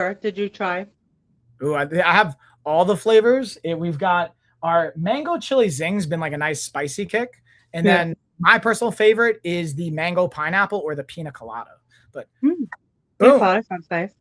did you try? Ooh, I have all the flavors. We've got our mango chili zing's been like a nice spicy kick. And Yeah. then my personal favorite is the mango pineapple or the pina colada. But Pina boom. colada sounds nice.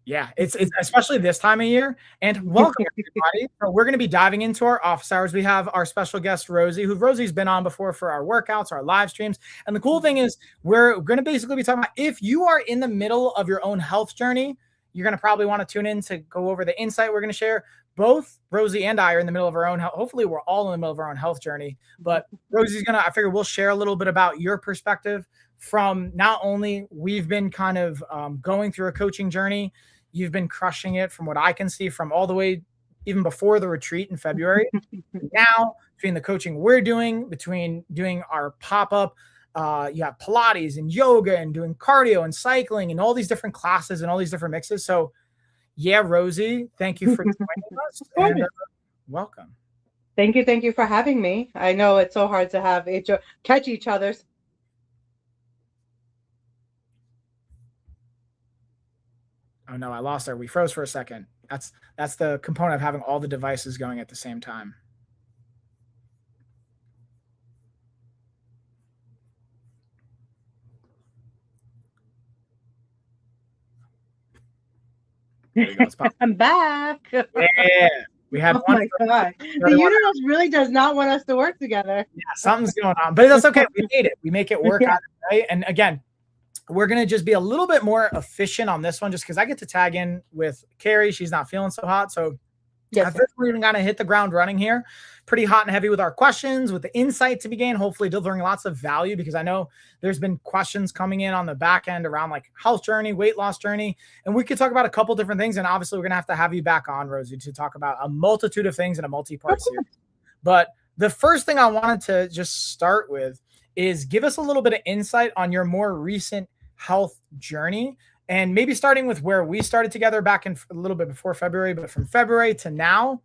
Yeah, it's especially this time of year. And welcome everybody. So we're going to be diving into our office hours. We have our special guest Rosie, who Rosie's been on before for our workouts, our live streams. And the cool thing is we're going to basically be talking about if you are in the middle of your own health journey, you're going to probably want to tune in to go over the insight we're going to share. Both Rosie and I are in the middle of our own health. Hopefully we're all in the middle of our own health journey, but Rosie's going to, I figure we'll share a little bit about your perspective from not only we've been kind of going through a coaching journey. You've been crushing it from what I can see from all the way even before the retreat in February. Now, between the coaching we're doing, between doing our pop-up, you have Pilates and yoga and doing cardio and cycling and all these different classes and all these different mixes. So yeah, Rosie, thank you for joining us and welcome. Thank you for having me. I know it's so hard to have catch each other. Oh no, I lost her. We froze for a second. That's the component of having all the devices going at the same time. There you go. I'm back. Yeah. We had oh my God. The universe really does not want us to work together. Yeah, something's going on, but that's okay. We made it. We make it work out, right? And again, we're going to just be a little bit more efficient on this one just because I get to tag in with Carrie. She's not feeling so hot. So I feel we're going to hit the ground running here. Pretty hot and heavy with our questions, with the insight to be gained, hopefully delivering lots of value because I know there's been questions coming in on the back end around like health journey, weight loss journey. And we could talk about a couple different things. And obviously we're going to have you back on, Rosie, to talk about a multitude of things in a multi-part series. But the first thing I wanted to just start with is give us a little bit of insight on your more recent health journey. And maybe starting with where we started together back in a little bit before February, but from February to now,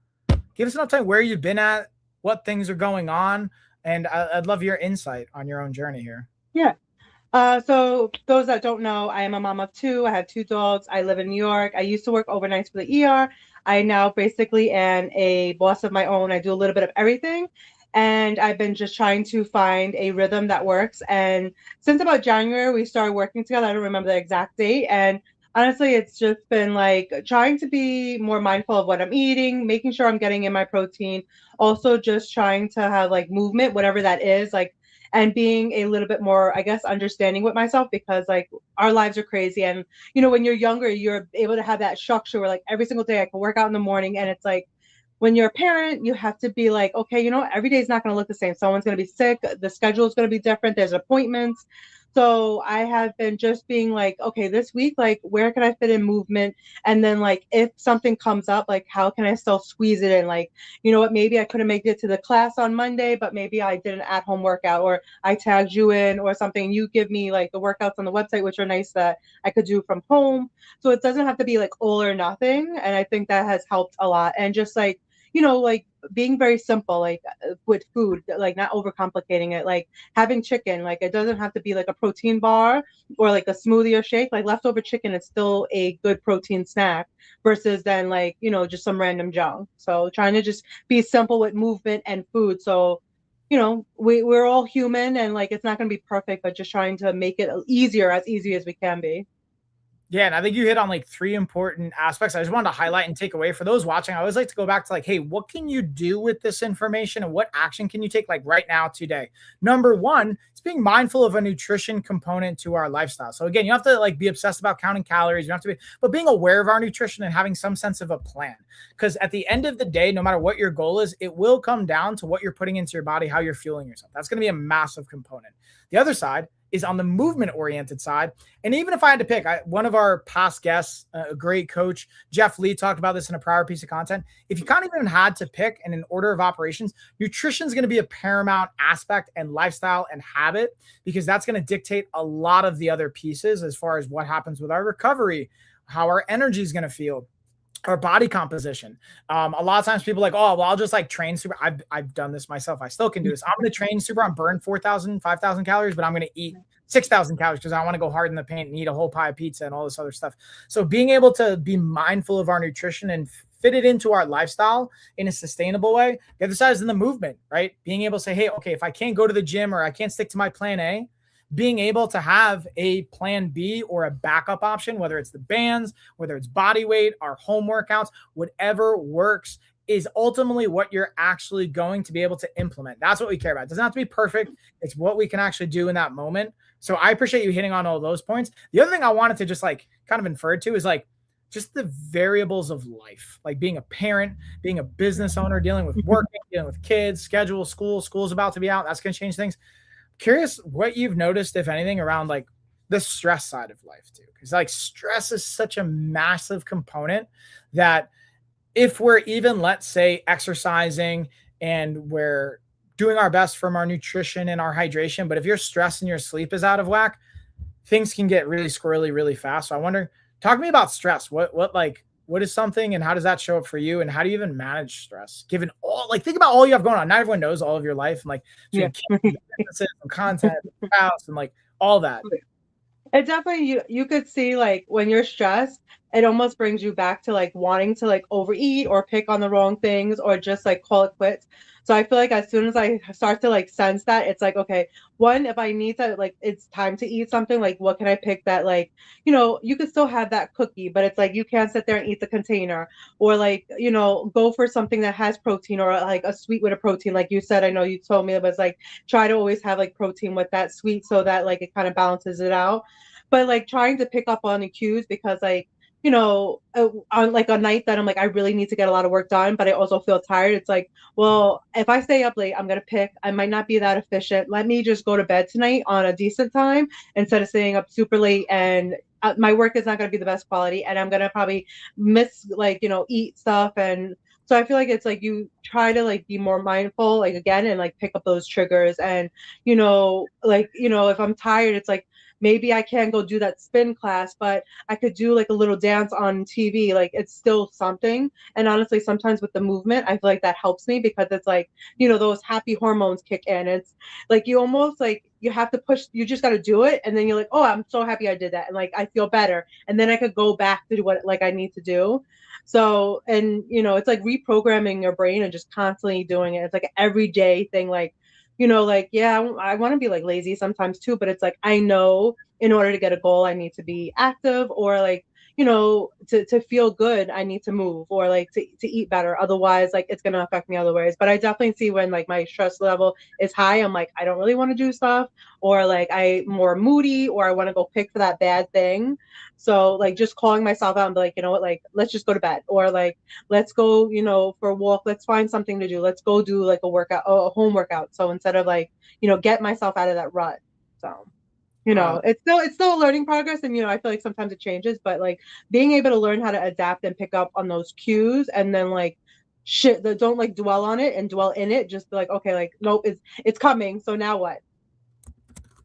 give us an update where you've been at, what things are going on. And I'd love your insight on your own journey here. Yeah. So those that don't know, I am a mom of two. I have two dogs. I live in New York. I used to work overnights for the ER. I now basically am a boss of my own. I do a little bit of everything. And I've been just trying to find a rhythm that works. And since about January, we started working together. I don't remember the exact date. And honestly, it's just been like trying to be more mindful of what I'm eating, making sure I'm getting in my protein. Also just trying to have like movement, whatever that is, like, and being a little bit more, I guess, understanding with myself because like our lives are crazy. And, you know, when you're younger, you're able to have that structure where like every single day I can work out in the morning. And it's like, when you're a parent, you have to be like, okay, you know, every day is not going to look the same. Someone's going to be sick. The schedule is going to be different. There's appointments. So I have been just being like, okay, this week, like, where can I fit in movement? And then, like, if something comes up, like, how can I still squeeze it in? Like, you know what, maybe I couldn't make it to the class on Monday, but maybe I did an at-home workout or I tagged you in or something. You give me, like, the workouts on the website, which are nice that I could do from home. So it doesn't have to be, like, all or nothing. And I think that has helped a lot. And just, like, you know, like being very simple, like with food, like not overcomplicating it, like having chicken, like it doesn't have to be like a protein bar or like a smoothie or shake, like leftover chicken is still a good protein snack versus then like, you know, just some random junk. So trying to just be simple with movement and food. So, you know, we're all human and like, it's not going to be perfect, but just trying to make it easier, as easy as we can be. Yeah, and I think you hit on like three important aspects I just wanted to highlight and take away for those watching. I always like to go back to like, hey, what can you do with this information and what action can you take like right now today? Number one, it's being mindful of a nutrition component to our lifestyle. So again, you have to like be obsessed about counting calories. You have to be, but being aware of our nutrition and having some sense of a plan. Because at the end of the day, no matter what your goal is, it will come down to what you're putting into your body, how you're fueling yourself. That's going to be a massive component. The other side is on the movement oriented side. And even if I had to pick, one of our past guests, a great coach, Jeff Lee, talked about this in a prior piece of content. If you kind of even had to pick in an order of operations, nutrition is going to be a paramount aspect and lifestyle and habit, because that's going to dictate a lot of the other pieces as far as what happens with our recovery, how our energy is going to feel, our body composition. A lot of times people are like, oh, well, I'll just like train super. I've done this myself. I still can do this. I'm going to train super. I'm burn 4,000, 5,000 calories, but I'm going to eat 6,000 calories because I want to go hard in the paint and eat a whole pie of pizza and all this other stuff. So being able to be mindful of our nutrition and fit it into our lifestyle in a sustainable way. The other side is in the movement, right? Being able to say, hey, okay, if I can't go to the gym or I can't stick to my plan A, being able to have a plan B or a backup option, whether it's the bands, whether it's body weight, our home workouts, whatever works is ultimately what you're actually going to be able to implement. That's what we care about. It doesn't have to be perfect. It's what we can actually do in that moment. So I appreciate you hitting on all those points. The other thing I wanted to just like kind of infer to is like just the variables of life, like being a parent, being a business owner, dealing with working, dealing with kids, schedule, school's about to be out. That's going to change things. Curious what you've noticed, if anything, around like the stress side of life too. Because like stress is such a massive component that if we're even, let's say, exercising and we're doing our best from our nutrition and our hydration, but if your stress and your sleep is out of whack, things can get really squirrely really fast. So I wonder, talk to me about stress. What is something and how does that show up for you? And how do you even manage stress given all, like, think about all you have going on. Not everyone knows all of your life and like Yeah. businesses and content and house and like all that. It definitely, you could see like when you're stressed, it almost brings you back to like wanting to like overeat or pick on the wrong things or just like call it quits. So I feel like as soon as I start to like sense that, it's like, okay, one, if I need to like it's time to eat something, like what can I pick that like, you could still have that cookie, but it's like you can't sit there and eat the container or like, go for something that has protein or like a sweet with a protein. Like you said, I know you told me it was like try to always have like protein with that sweet so that like it kind of balances it out. But like trying to pick up on the cues because like on like a night that I'm like I really need to get a lot of work done, but I also feel tired. It's like, well, if I stay up late, I'm gonna pick. I might not be that efficient. Let me just go to bed tonight on a decent time instead of staying up super late and my work is not going to be the best quality and I'm going to probably miss like eat stuff. And so I feel like it's like you try to like be more mindful like again and like pick up those triggers. And if I'm tired, it's like maybe I can't go do that spin class, but I could do like a little dance on TV. Like it's still something. And honestly, sometimes with the movement, I feel like that helps me because it's like, those happy hormones kick in. It's like you almost like you have to push, you just got to do it. And then you're like, oh, I'm so happy I did that. And like I feel better. And then I could go back to do what like I need to do. So, and it's like reprogramming your brain and just constantly doing it. It's like an everyday thing. Like, like, yeah, I want to be like lazy sometimes too, but it's like, I know in order to get a goal, I need to be active or like, to feel good, I need to move or like to eat better. Otherwise, like it's going to affect me other ways. But I definitely see when like my stress level is high, I'm like, I don't really want to do stuff or like I'm more moody or I want to go pick for that bad thing. So like just calling myself out and be like, you know what, like, let's just go to bed or like, let's go, for a walk. Let's find something to do. Let's go do like a workout, a home workout. So instead of like, get myself out of that rut. So, it's still a learning progress. And, I feel like sometimes it changes, but like being able to learn how to adapt and pick up on those cues and then like, shit that don't like dwell on it and dwell in it. Just be like, okay, like, nope, it's coming. So now what?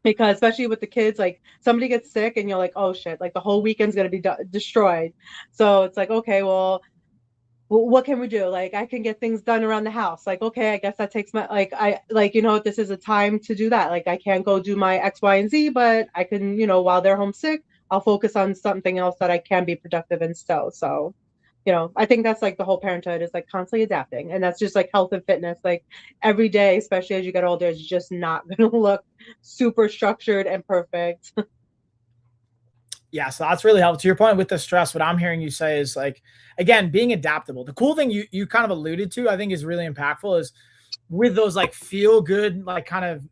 Because especially with the kids, like somebody gets sick and you're like, oh shit, like the whole weekend's gonna be destroyed. So it's like, okay, well, what can we do? Like I can get things done around the house. Like, okay, I guess that takes my like I like, this is a time to do that. Like I can't go do my X, Y, and Z, but I can, while they're home sick, I'll focus on something else that I can be productive in still. So, I think that's like the whole parenthood is like constantly adapting. And that's just like health and fitness. Like every day, especially as you get older, is just not gonna look super structured and perfect. Yeah, so that's really helpful. To your point with the stress, what I'm hearing you say is like, again, being adaptable. The cool thing you kind of alluded to, I think is really impactful is with those like feel good, like kind of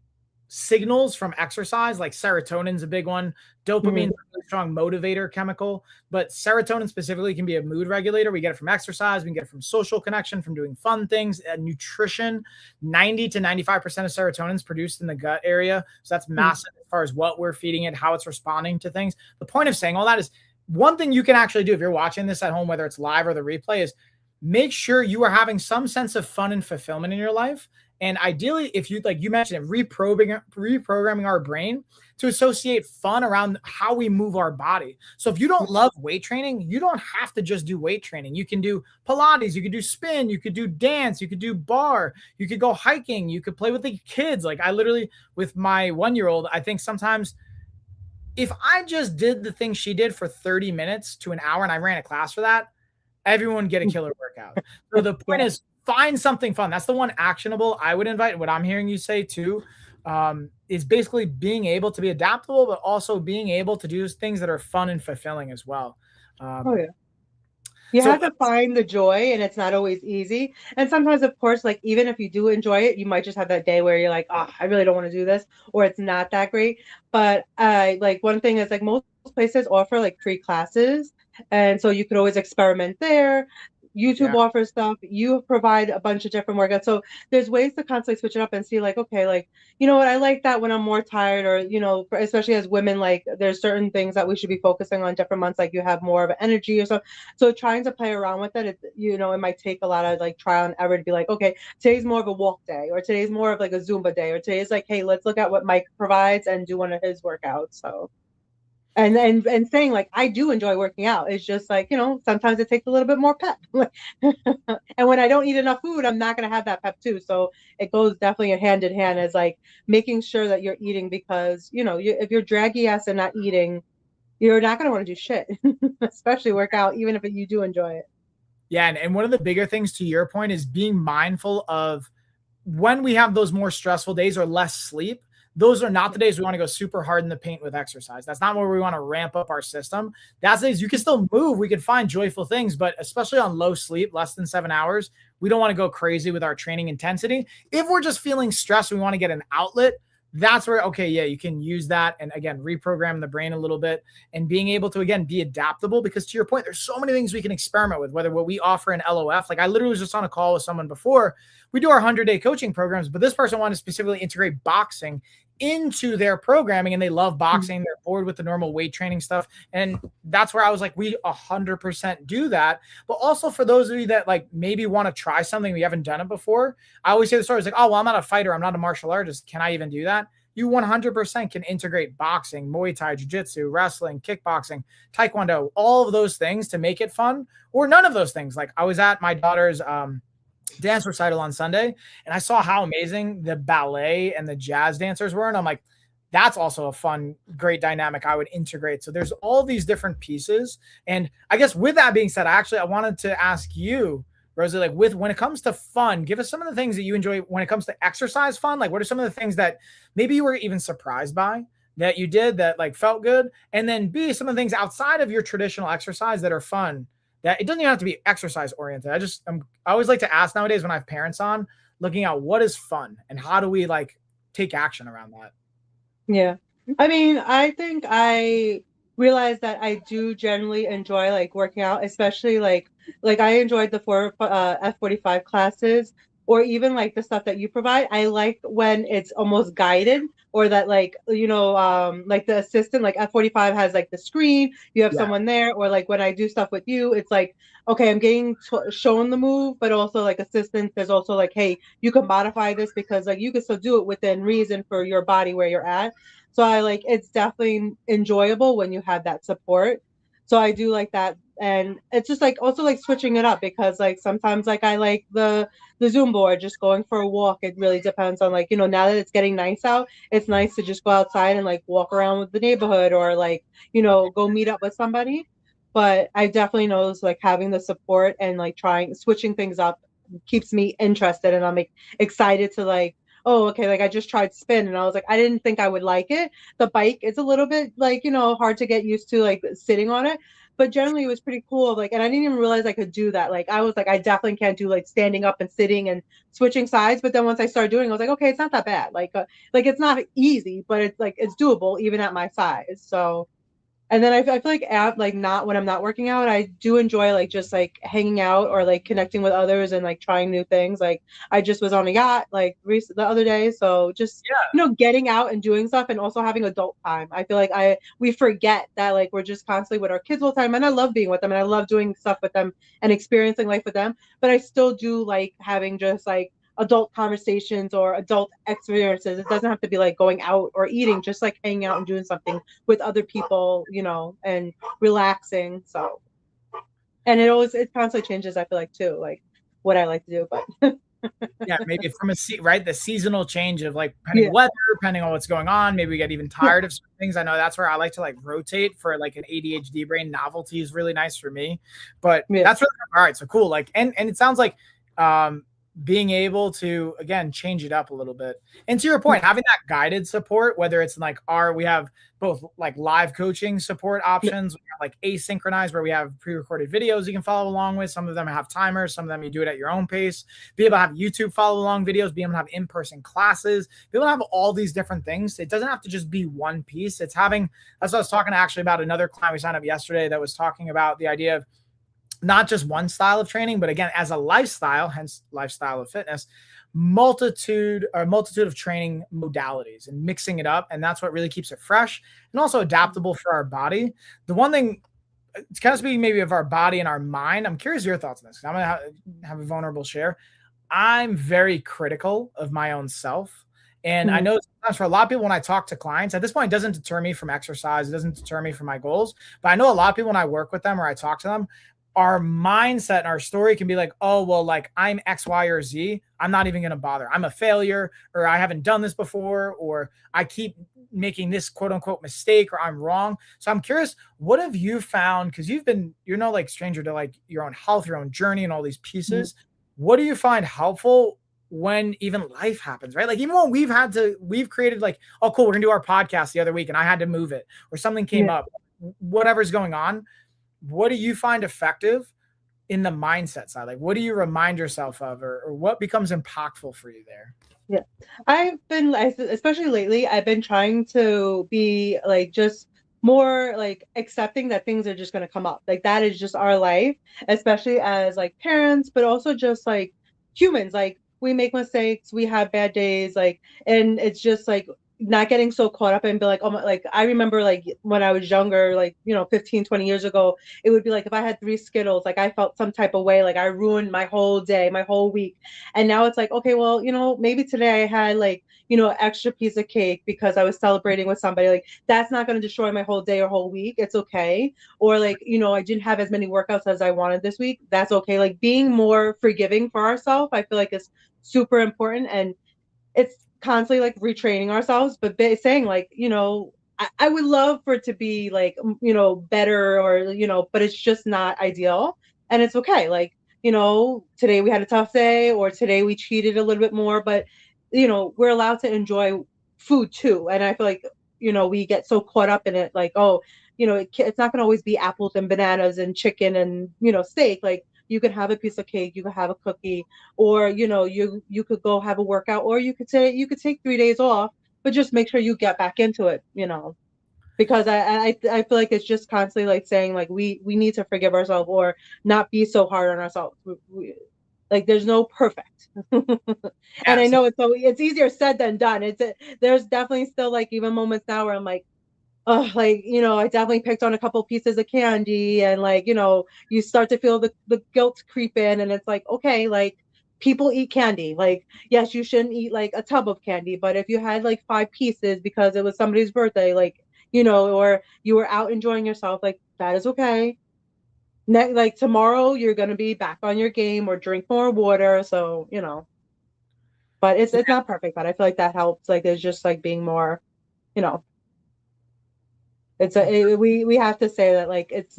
signals from exercise, like serotonin's a big one. Dopamine's a really strong motivator chemical, but serotonin specifically can be a mood regulator. We get it from exercise, we can get it from social connection, from doing fun things, nutrition. 90 to 95% of serotonin is produced in the gut area. So that's massive as far as what we're feeding it, how it's responding to things. The point of saying all that is one thing you can actually do if you're watching this at home, whether it's live or the replay, is make sure you are having some sense of fun and fulfillment in your life. And ideally, if you, like you mentioned, reprogramming our brain to associate fun around how we move our body. So if you don't love weight training, you don't have to just do weight training. You can do Pilates, you could do spin, you could do dance, you could do bar, you could go hiking, you could play with the kids. Like I literally, with my 1-year-old, I think sometimes if I just did the thing she did for 30 minutes to an hour and I ran a class for that, everyone get a killer workout. So the point Yeah. is find something fun. That's the one actionable I would invite. What I'm hearing you say too is basically being able to be adaptable, but also being able to do things that are fun and fulfilling as well. Oh Um, yeah. You so have to find the joy, and it's not always easy. And sometimes, of course, like even if you do enjoy it, you might just have that day where you're like, oh, I really don't want to do this, or it's not that great. But like one thing is like most places offer like free classes, and so you could always experiment there. YouTube yeah, offers stuff. You provide a bunch of different workouts. So there's ways to constantly switch it up and see like, okay, like, you know what, I like that when I'm more tired or, especially as women, like there's certain things that we should be focusing on different months, like you have more of an energy or something. So trying to play around with it, it might take a lot of like trial and error to be like, okay, today's more of a walk day, or today's more of like a Zumba day, or today's like, hey, let's look at what Mike provides and do one of his workouts. So and saying like I do enjoy working out. It's just like, sometimes it takes a little bit more pep. And when I don't eat enough food, I'm not gonna have that pep too. So it goes definitely hand in hand as like making sure that you're eating because if you're draggy ass and not eating, you're not gonna want to do shit, especially work out, even if you do enjoy it. yeah, and one of the bigger things to your point is being mindful of when we have those more stressful days or less sleep. Those are not the days we want to go super hard in the paint with exercise. That's not where we want to ramp up our system. That's days you can still move. We can find joyful things, but especially on low sleep, less than 7 hours, we don't want to go crazy with our training intensity. If we're just feeling stressed, we want to get an outlet. That's where, okay, yeah, you can use that and again, reprogram the brain a little bit and being able to, again, be adaptable because to your point, there's so many things we can experiment with, whether what we offer in LOF, like I literally was just on a call with someone before. We do our 100-day coaching programs, but this person wanted to specifically integrate boxing into their programming and they love boxing. They're bored with the normal weight training stuff. And that's where I was like, we 100% do that. But also for those of you that like maybe want to try something, we haven't done it before. I always say the story is like, oh, well, I'm not a fighter. I'm not a martial artist. Can I even do that? You 100% can integrate boxing, Muay Thai, Jiu-Jitsu, wrestling, kickboxing, Taekwondo, all of those things to make it fun or none of those things. Like I was at my daughter's, dance recital on Sunday, and I saw how amazing the ballet and the jazz dancers were. And I'm like, that's also a fun, great dynamic I would integrate. So there's all these different pieces. And I guess with that being said, I wanted to ask you, Rosie, like when it comes to fun, give us some of the things that you enjoy when it comes to exercise fun. Like what are some of the things that maybe you were even surprised by that you did that like felt good? And then B, some of the things outside of your traditional exercise that are fun that it doesn't even have to be exercise oriented. I always like to ask nowadays when I have parents on, looking at what is fun and how do we like take action around that. Yeah. I mean, I think I realized that I do generally enjoy like working out, especially like I enjoyed the F45 classes or even like the stuff that you provide. I like when it's almost guided or that like like the assistant like F45 has like the screen, you have Yeah. someone there or like when I do stuff with you, it's like okay, I'm getting shown the move, but also like assistance. There's also like, hey, you can modify this because like you can still do it within reason for your body where you're at. So I like it's definitely enjoyable when you have that support. So I do like that. And it's just like also like switching it up because like sometimes like I like the Zoom board, just going for a walk. It really depends on like, now that it's getting nice out, it's nice to just go outside and like walk around with the neighborhood or like, go meet up with somebody. But I definitely know like having the support and like trying switching things up keeps me interested and I'm like excited to like, oh, okay, like I just tried spin and I was like, I didn't think I would like it. The bike is a little bit like, hard to get used to like sitting on it. But generally it was pretty cool. Like, and I didn't even realize I could do that. Like I was like, I definitely can't do like standing up and sitting and switching sides. But then once I started doing it, I was like, okay, it's not that bad. Like it's not easy, but it's like it's doable even at my size. So and then I feel like like not when I'm not working out, I do enjoy like just like hanging out or like connecting with others and like trying new things. Like I just was on a yacht like the other day, so just getting out and doing stuff and also having adult time. I feel like we forget that like we're just constantly with our kids all the time, and I love being with them and I love doing stuff with them and experiencing life with them. But I still do like having just like adult conversations or adult experiences. It doesn't have to be like going out or eating, just like hanging out and doing something with other people, and relaxing. So, and it constantly changes, I feel like too, like what I like to do. But Yeah, maybe from right, the seasonal change of like depending Yeah, weather, depending on what's going on, maybe we get even yeah, tired of some things. I know that's where I like to like rotate for like an ADHD brain. Novelty is really nice for me, but yeah, that's really all right. So cool. Like, and it sounds like um being able to again change it up a little bit. And to your point, having that guided support, whether it's like we have both like live coaching support yeah, options, we have like asynchronized where we have pre-recorded videos you can follow along with. Some of them have timers, some of them you do it at your own pace. Be able to have YouTube follow along videos, be able to have in-person classes, be able to have all these different things. It doesn't have to just be one piece. It's having, that's what I was talking actually about another client we signed up yesterday that was talking about the idea of not just one style of training, but again, as a lifestyle, hence lifestyle of fitness, multitude of training modalities and mixing it up. And that's what really keeps it fresh and also adaptable for our body. The one thing, it's kind of speaking maybe of our body and our mind. I'm curious your thoughts on this. I'm going to have a vulnerable share. I'm very critical of my own self. And I mhm, know sometimes for a lot of people, when I talk to clients, at this point, it doesn't deter me from exercise. It doesn't deter me from my goals. But I know a lot of people, when I work with them or I talk to them, our mindset and our story can be like, oh, well, like I'm X, Y, or Z. I'm not even going to bother. I'm a failure, or I haven't done this before, or I keep making this quote unquote mistake, or I'm wrong. So I'm curious, what have you found? Because you're no like stranger to like your own health, your own journey, and all these mhm, pieces. What do you find helpful when even life happens, right? Like even when we've created like, oh, cool, we're gonna do our podcast the other week and I had to move it or something came yeah. up, whatever's going on. What do you find effective in the mindset side? Like, what do you remind yourself of, or what becomes impactful for you there? Yeah. I've been, especially lately, I've been trying to be like just more like accepting that things are just going to come up. Like that is just our life, especially as like parents, but also just like humans. Like we make mistakes, we have bad days, like, and it's just like not getting so caught up and be like, oh my, like I remember like when I was younger, like, 15, 20 years ago, it would be like if I had three Skittles, like I felt some type of way, like I ruined my whole day, my whole week. And now it's like, okay, well, maybe today I had like, extra piece of cake because I was celebrating with somebody. Like that's not going to destroy my whole day or whole week. It's okay. Or like, I didn't have as many workouts as I wanted this week. That's okay. Like being more forgiving for ourselves, I feel like is super important. And it's constantly like retraining ourselves, but saying like, I would love for it to be like, better or, but it's just not ideal. And it's okay. Like, today we had a tough day or today we cheated a little bit more, but, we're allowed to enjoy food too. And I feel like, we get so caught up in it, like, oh, it's not going to always be apples and bananas and chicken and, steak. Like, you could have a piece of cake, you could have a cookie, or you could go have a workout, or you could take 3 days off, but just make sure you get back into it, because I feel like it's just constantly like saying like we need to forgive ourselves or not be so hard on ourselves. Like there's no perfect. And I Yes. know it's easier said than done. There's definitely still like even moments now where I'm like, oh, like, I definitely picked on a couple pieces of candy, and like, you start to feel the guilt creep in, and it's like, okay, like people eat candy. Like, yes, you shouldn't eat like a tub of candy, but if you had like 5 pieces because it was somebody's birthday, like, or you were out enjoying yourself, like that is okay. Like tomorrow you're gonna be back on your game or drink more water. So, but it's not perfect, but I feel like that helps. Like it's just like being more, you know, we have to say that like it's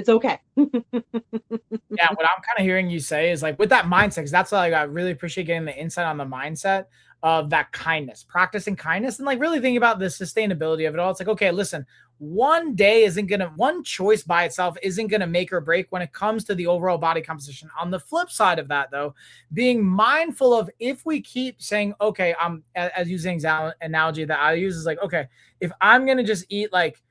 okay. Yeah, what I'm kind of hearing you say is like with that mindset, because that's like I really appreciate getting the insight on the mindset of that kindness, practicing kindness, and like really thinking about the sustainability of it all. It's like, okay, listen, one choice by itself isn't gonna make or break when it comes to the overall body composition. On the flip side of that, though, being mindful of if we keep saying, okay, as using analogy that I use is like, okay, if I'm gonna just eat like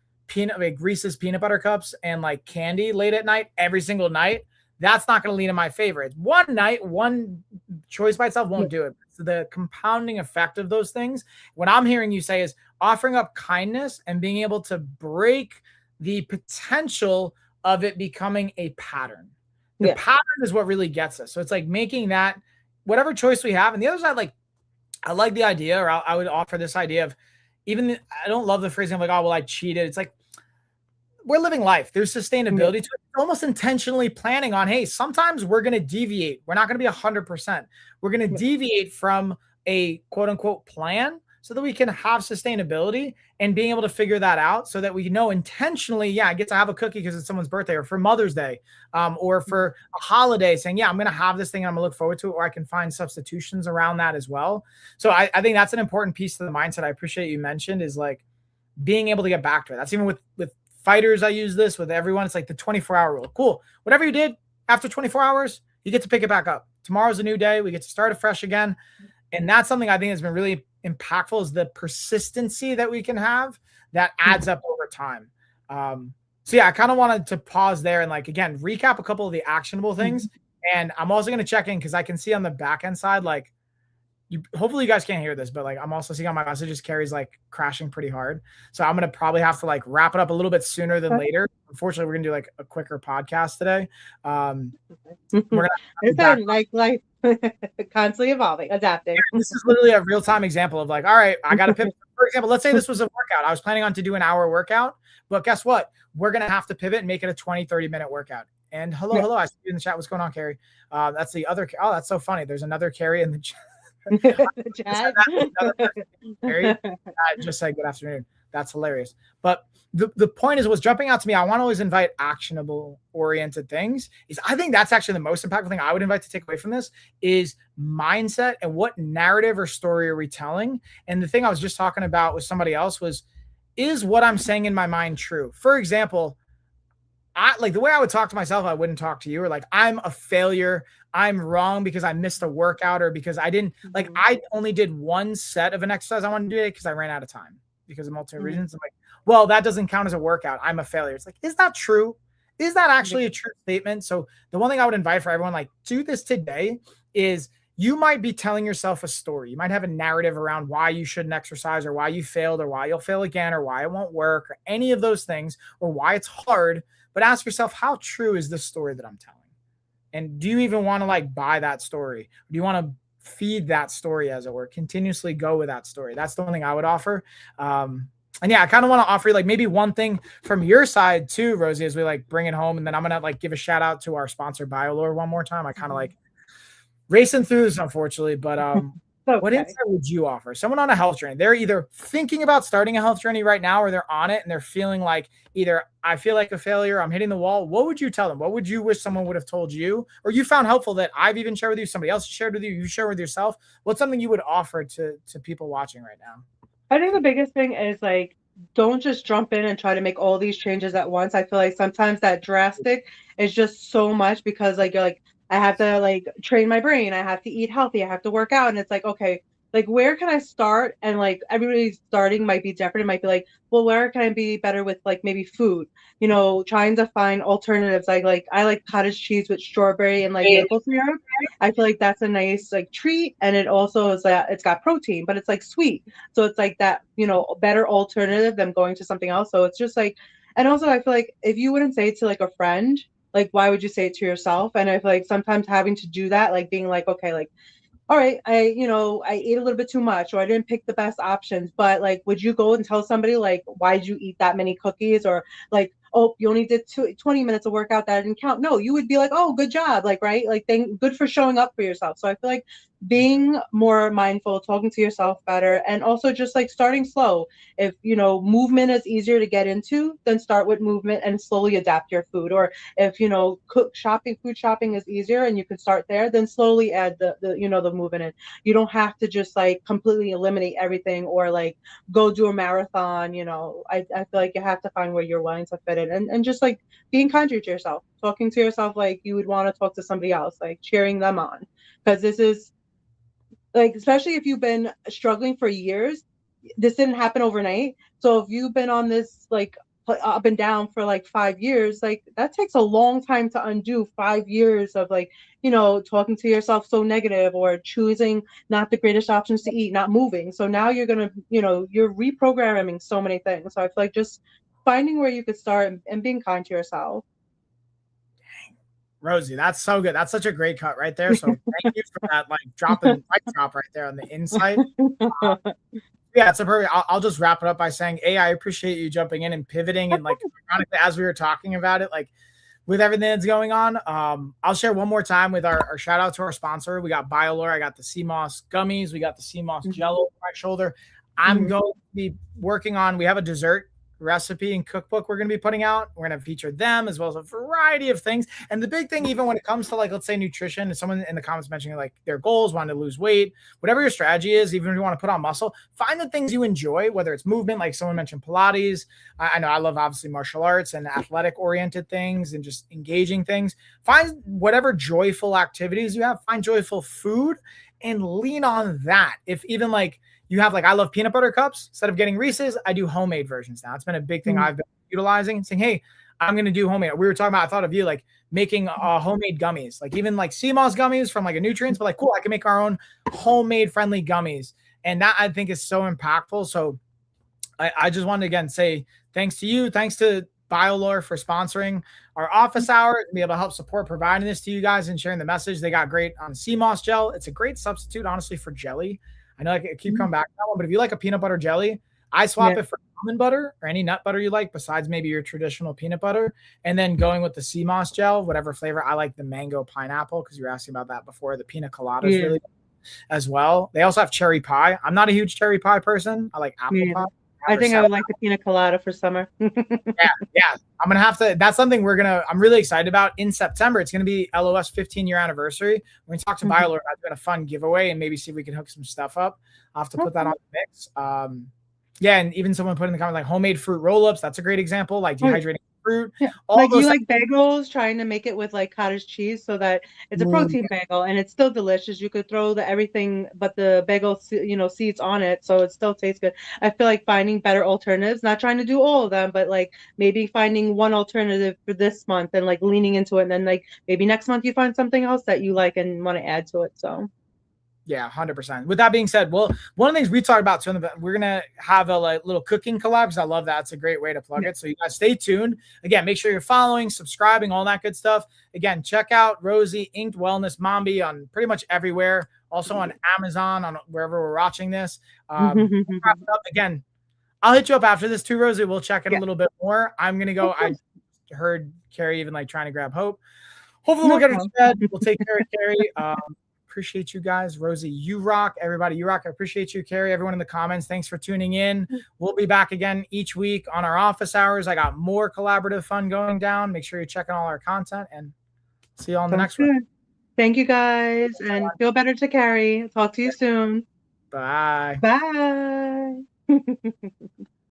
Reese's peanut butter cups and like candy late at night every single night, that's not going to lean in my favor. It's one night, one choice by itself won't do it. So the compounding effect of those things, what I'm hearing you say is offering up kindness and being able to break the potential of it becoming a pattern. The Yeah, pattern is what really gets us. So it's like making that whatever choice we have. And the other side, like I like the idea, or I would offer this idea of even I don't love the phrasing of like, oh, well, I cheated. It's like we're living life. There's Yeah. sustainability to it. Almost intentionally planning on, hey, sometimes we're going to deviate. We're not going to be 100%. We're going to Yeah. deviate from a quote unquote plan so that we can have sustainability and being able to figure that out so that we know intentionally, yeah, I get to have a cookie because it's someone's birthday or for Mother's Day, or for a holiday saying, yeah, I'm going to have this thing and I'm going to look forward to it, or I can find substitutions around that as well. So I think that's an important piece of the mindset I appreciate you mentioned is like being able to get back to it. That's even with fighters. I use this with everyone. It's like the 24-hour rule. Cool. Whatever you did after 24 hours, you get to pick it back up. Tomorrow's a new day. We get to start afresh again. And that's something I think has been really impactful is the persistency that we can have that adds up over time. So yeah, I kind of wanted to pause there and like, again, recap a couple of the actionable things. And I'm also going to check in because I can see on the back end side, like hopefully you guys can't hear this, but like I'm also seeing on my messages Carrie's like crashing pretty hard. So I'm going to probably have to like wrap it up a little bit sooner than later. Unfortunately, we're going to do like a quicker podcast today. We're going It's like life constantly evolving, adapting. This is literally a real-time example of like, all right, I got to pivot. For example, let's say this was a workout. I was planning on to do an hour workout, but guess what? We're going to have to pivot and make it a 20, 30-minute workout. And hello. I see you in the chat. What's going on, Carrie? That's the other. Oh, that's so funny. There's another Carrie in the chat. Carrie just said good afternoon. That's hilarious. But the point is what's jumping out to me. I want to always invite actionable oriented things is I think that's actually the most impactful thing I would invite to take away from this is mindset and what narrative or story are we telling? And the thing I was just talking about with somebody else was, is what I'm saying in my mind true? For example, I like the way I would talk to myself, I wouldn't talk to you, or like I'm a failure. I'm wrong because I missed a workout or because I didn't like I only did one set of an exercise I wanted to do today because I ran out of time because of multiple reasons. I'm like, well, that doesn't count as a workout. I'm a failure. It's like, is that true? Is that actually a true statement? So the one thing I would invite for everyone, like do this today is you might be telling yourself a story. You might have a narrative around why you shouldn't exercise or why you failed or why you'll fail again or why it won't work or any of those things or why it's hard. But ask yourself, how true is this story that I'm telling? And do you even want to like buy that story? Do you want to feed that story, as it were, continuously go with that story? That's the one thing I would offer. And yeah, I kind of want to offer you like maybe one thing from your side too, Rosie, as we like bring it home. And then I'm going to like give a shout out to our sponsor, BioLore, one more time. I kind of like racing through this, unfortunately, but Okay. what insight would you offer? Someone on a health journey, they're either thinking about starting a health journey right now or they're on it and they're feeling like either I feel like a failure, I'm hitting the wall. What would you tell them? What would you wish someone would have told you or you found helpful that I've even shared with you, somebody else shared with you, you share with yourself? What's something you would offer to people watching right now? I think the biggest thing is like, don't just jump in and try to make all these changes at once. I feel like sometimes that drastic is just so much because like you're like, I have to like train my brain, I have to eat healthy, I have to work out. And it's like, okay, like where can I start? And like everybody's starting might be different. It might be like, well, where can I be better with like maybe food? Trying to find alternatives. Like I like cottage cheese with strawberry and like maple syrup. I feel like that's a nice like treat. And it also is that it's got protein, but it's like sweet. So it's like that, better alternative than going to something else. So it's just like, and also I feel like if you wouldn't say it to like a friend, like why would you say it to yourself? And I feel like sometimes having to do that, like being like, okay, like, all right, I ate a little bit too much or I didn't pick the best options, but like, would you go and tell somebody like, why did you eat that many cookies? Or like, oh, you only did 20 minutes of workout that didn't count. No, you would be like, oh, good job. Like, right. Like good for showing up for yourself. So I feel like being more mindful, talking to yourself better, and also just like starting slow. If, movement is easier to get into, then start with movement and slowly adapt your food. Or if, food shopping is easier and you can start there, then slowly add the movement in. You don't have to just like completely eliminate everything or like go do a marathon. I feel like you have to find where you're willing to fit in and just like being kind to yourself, talking to yourself like you would want to talk to somebody else, like cheering them on. Because this is like, especially if you've been struggling for years, this didn't happen overnight. So if you've been on this like up and down for like 5 years, like that takes a long time to undo 5 years of like, talking to yourself so negative or choosing not the greatest options to eat, not moving. So now you're going to, you're reprogramming so many things. So I feel like just finding where you could start and being kind to yourself. Rosie, that's so good. That's such a great cut right there. So thank you for that, like drop right there on the insight. Yeah, it's a perfect. I'll just wrap it up by saying, A, I appreciate you jumping in and pivoting, and like ironically, as we were talking about it, like with everything that's going on, I'll share one more time with our shout out to our sponsor. We got BioLore. I got the sea moss gummies. We got the sea moss gel over my shoulder. I'm Mhm. going to be working on. We have a dessert recipe and cookbook we're going to be putting out. We're going to feature them as well as a variety of things. And the big thing, even when it comes to like, let's say nutrition, if someone in the comments mentioning like their goals, wanting to lose weight, whatever your strategy is, even if you want to put on muscle, find the things you enjoy, whether it's movement, like someone mentioned Pilates. I know I love obviously martial arts and athletic oriented things and just engaging things. Find whatever joyful activities you have, find joyful food and lean on that. If even like, you have like, I love peanut butter cups. Instead of getting Reese's, I do homemade versions now. It's been a big thing Mhm. I've been utilizing, saying, hey, I'm going to do homemade. We were talking about, I thought of you like making homemade gummies, like even like sea moss gummies from like a nutrients, but like, cool, I can make our own homemade friendly gummies. And that I think is so impactful. So I just wanted to again say thanks to you. Thanks to BioLore for sponsoring our office hours and be able to help support providing this to you guys and sharing the message. They got great on sea moss gel. It's a great substitute, honestly, for jelly. I know I keep coming back to that one, but if you like a peanut butter jelly, I swap Yeah. it for almond butter or any nut butter you like, besides maybe your traditional peanut butter. And then going with the sea moss gel, whatever flavor. I like the mango pineapple because you were asking about that before. The pina colada is Yeah. really good as well. They also have cherry pie. I'm not a huge cherry pie person. I like apple Me pie. either. I Or think I sour. would like the pina colada for summer. Yeah, yeah. I'm gonna have to. That's something I'm really excited about in September. It's gonna be LOS 15-year anniversary. We're gonna talk to Mhm. BioLore about doing a fun giveaway and maybe see if we can hook some stuff up. I'll have to put that Okay. on the mix. Yeah, and even someone put in the comment like homemade fruit roll-ups. That's a great example. Like Oh, dehydrating fruit, yeah. all Like those you things. like bagels, trying to make it with like cottage cheese so that it's a protein bagel and it's still delicious. You could throw the everything but the bagel, seeds on it, so it still tastes good. I feel like finding better alternatives, not trying to do all of them, but like maybe finding one alternative for this month and like leaning into it. And then like maybe next month you find something else that you like and want to add to it. So Yeah, 100%. With that being said, well, one of the things we talked about too, we're gonna have a like, little cooking collab because I love that. It's a great way to plug yeah. it. So you guys stay tuned. Again, make sure you're following, subscribing, all that good stuff. Again, check out Rosie Inked Wellness Mombi on pretty much everywhere. Also on Amazon, on wherever we're watching this. Wrap it up. Again, I'll hit you up after this too, Rosie. We'll check it a Yeah, little bit more. I'm gonna of go. I course. heard Carrie even like trying to grab Hope. Hopefully we'll No get her to problem. bed. We'll take care of Carrie. Appreciate you guys. Rosie, you rock. Everybody, you rock. I appreciate you, Carrie. Everyone in the comments, thanks for tuning in. We'll be back again each week on our office hours. I got more collaborative fun going down. Make sure you're checking all our content and see you all in the Sounds next one. good. Thank you guys and feel better to carry. Talk to you soon. Bye. Bye.